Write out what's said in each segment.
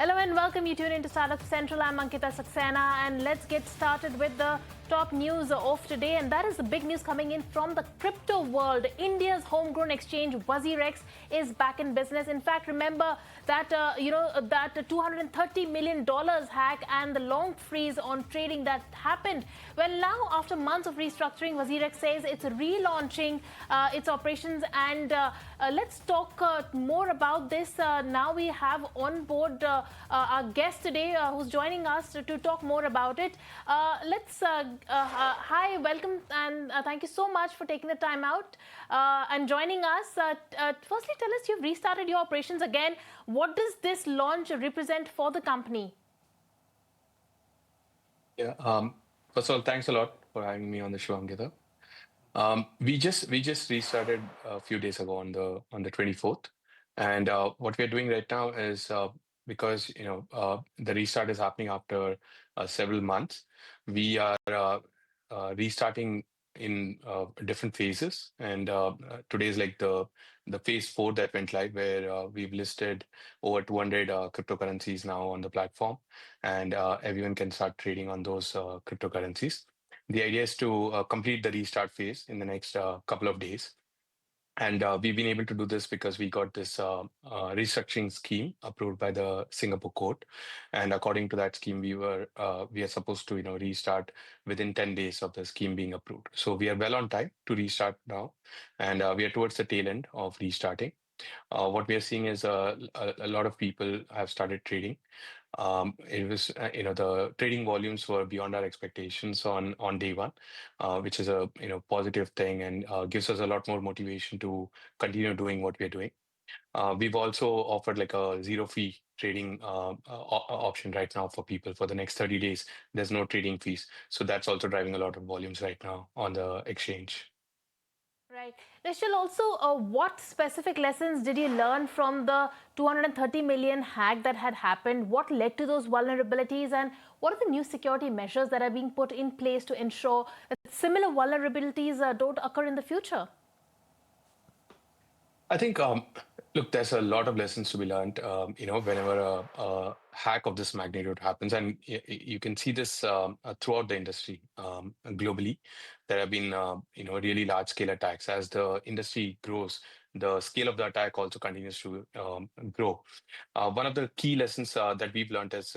Hello and welcome. You tune into Startup Central. I'm Ankita Saxena, and let's get started with the top news of today. And that is the big news coming in from the crypto world. India's homegrown exchange Wazirx is back in business. In fact, remember that that $230 million hack and the long freeze on trading that happened. Well, now after months of restructuring, Wazirx says it's relaunching its operations. And let's talk more about this. Now we have on board our guest today who's joining us to talk more about it. Hi, welcome, and thank you so much for taking the time out and joining us. Firstly, tell us, you've restarted your operations again. What does this launch represent for the company? Yeah. First of all, thanks a lot for having me on the show, Angita. We just restarted a few days ago on the 24th, and what we're doing right now is because the restart is happening after several months. We are restarting in different phases, and today is like the phase four that went live, where we've listed over 200 cryptocurrencies now on the platform, and everyone can start trading on those cryptocurrencies. The idea is to complete the restart phase in the next couple of days. And we've been able to do this because we got this restructuring scheme approved by the Singapore court. And according to that scheme, we are supposed to restart within 10 days of the scheme being approved. So we are well on time to restart now, and we are towards the tail end of restarting. What we are seeing is a lot of people have started trading. It was, the trading volumes were beyond our expectations on day one, which is a positive thing, and gives us a lot more motivation to continue doing what we're doing. We've also offered like a zero fee trading option right now for people for the next 30 days. There's no trading fees, so that's also driving a lot of volumes right now on the exchange. Right. Nishal, also, what specific lessons did you learn from the 230 million hack that had happened? What led to those vulnerabilities, and what are the new security measures that are being put in place to ensure that similar vulnerabilities don't occur in the future? I think, look, there's a lot of lessons to be learned, whenever a hack of this magnitude happens. And you can see this throughout the industry globally. There have been, really large scale attacks. As the industry grows, the scale of the attack also continues to grow. One of the key lessons that we've learned is,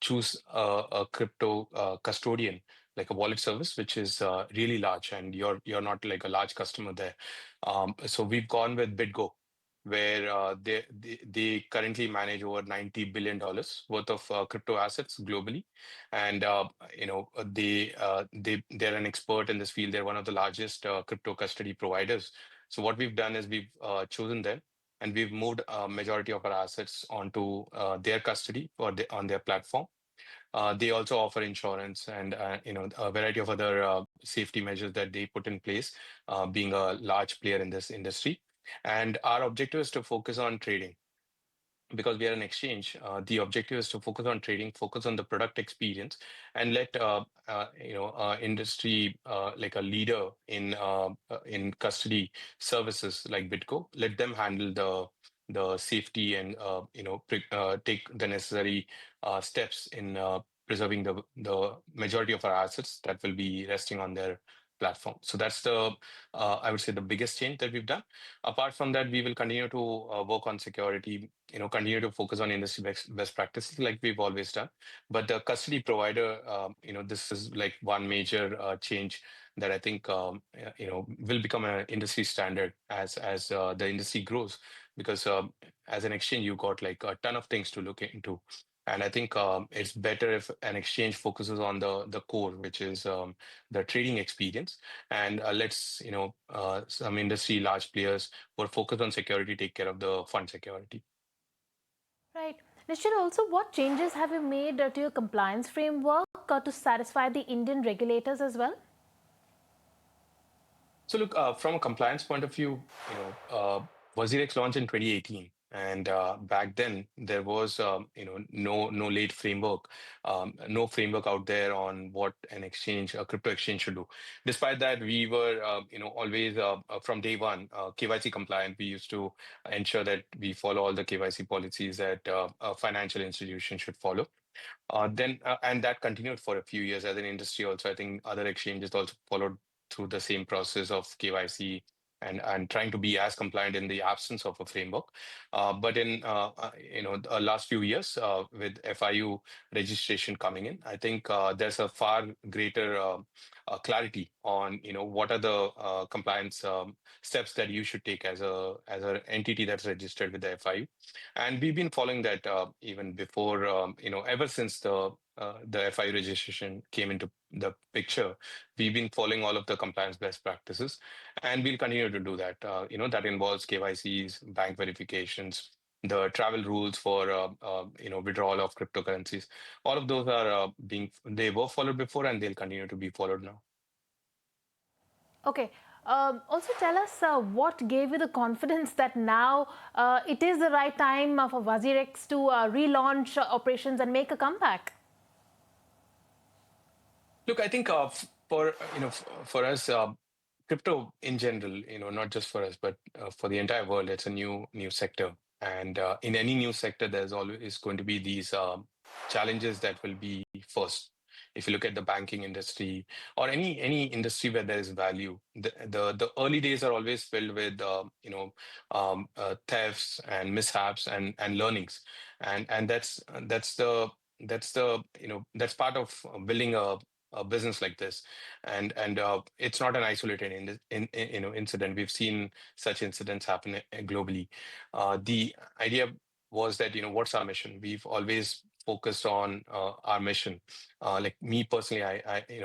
choose a crypto custodian, like a wallet service, which is really large, and you're not like a large customer there. So we've gone with BitGo, where they currently manage over $90 billion worth of crypto assets globally, and they're an expert in this field. They're one of the largest crypto custody providers. So what we've done is we've chosen them, and we've moved a majority of our assets onto their custody on their platform. They also offer insurance and a variety of other safety measures that they put in place, being a large player in this industry. And our objective is to focus on trading because we are an exchange. The objective is to focus on trading, focus on the product experience, and let industry like a leader in custody services like Bitco, let them handle the safety and take the necessary steps in preserving the majority of our assets that will be resting on their platform. So that's the I would say the biggest change that we've done. Apart from that, we will continue to work on security, continue to focus on industry best practices like we've always done. But the custody provider, this is like one major change that I think, will become an industry standard as the industry grows. Because as an exchange, you got like a ton of things to look into. And I think it's better if an exchange focuses on the core, which is the trading experience, and some industry large players who are focused on security take care of the fund security. Right. Nishal, also, what changes have you made to your compliance framework to satisfy the Indian regulators as well? So look, from a compliance point of view, Wazirx launched in 2018, And back then, there was no late framework, no framework out there on what an exchange, a crypto exchange should do. Despite that, we were always from day one KYC compliant. We used to ensure that we follow all the KYC policies that a financial institution should follow. And that continued for a few years as an industry also. I think other exchanges also followed through the same process of KYC and trying to be as compliant in the absence of a framework. But in the last few years, with FIU registration coming in, I think there's a far greater clarity on what are the compliance steps that you should take as an entity that's registered with the FIU. And we've been following that even before, ever since the FIU registration came into the picture. We've been following all of the compliance best practices, and we'll continue to do that. That involves KYCs, bank verifications, the travel rules for withdrawal of cryptocurrencies. All of those are they were followed before, and they'll continue to be followed now. Okay. Also, tell us what gave you the confidence that now it is the right time for Wazirx to relaunch operations and make a comeback? Look, I think for us, crypto in general, not just for us, but for the entire world, it's a new sector. And in any new sector, there's always going to be these challenges that will be first. If you look at the banking industry or any industry where there is value, the early days are always filled with thefts and mishaps and learnings, and that's part of building a business like this. And it's not an isolated incident. We've seen such incidents happen globally. The idea was that, what's our mission? We've always focused on our mission. Like me personally,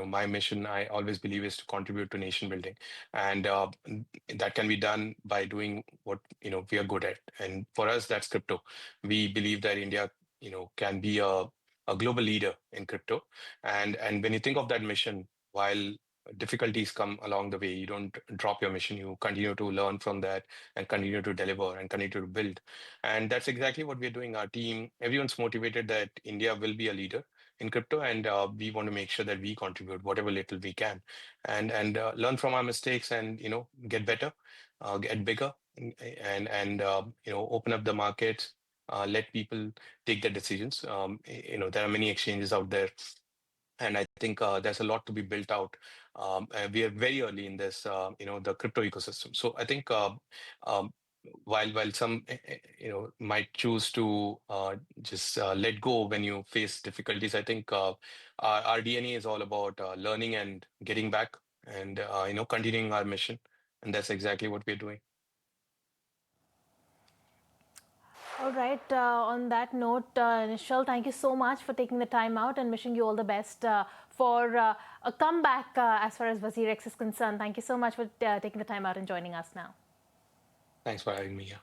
my mission, I always believe, is to contribute to nation building, and that can be done by doing what we are good at. And for us, that's crypto. We believe that India can be a global leader in crypto. And when you think of that mission, while difficulties come along the way, you don't drop your mission. You continue to learn from that and continue to deliver and continue to build. And that's exactly what we're doing. Our team, everyone's motivated that India will be a leader in crypto, and we want to make sure that we contribute whatever little we can, and learn from our mistakes, and get better, get bigger, and open up the markets, let people take their decisions. There are many exchanges out there, and I think there's a lot to be built out. And we are very early in this, the crypto ecosystem. So I think um, while some might choose to just let go when you face difficulties, I think our DNA is all about learning and getting back, and continuing our mission, and that's exactly what we're doing. All right. On that note, Nishal, thank you so much for taking the time out, and wishing you all the best for a comeback as far as Wazirx is concerned. Thank you so much for taking the time out and joining us now. Thanks for having me here.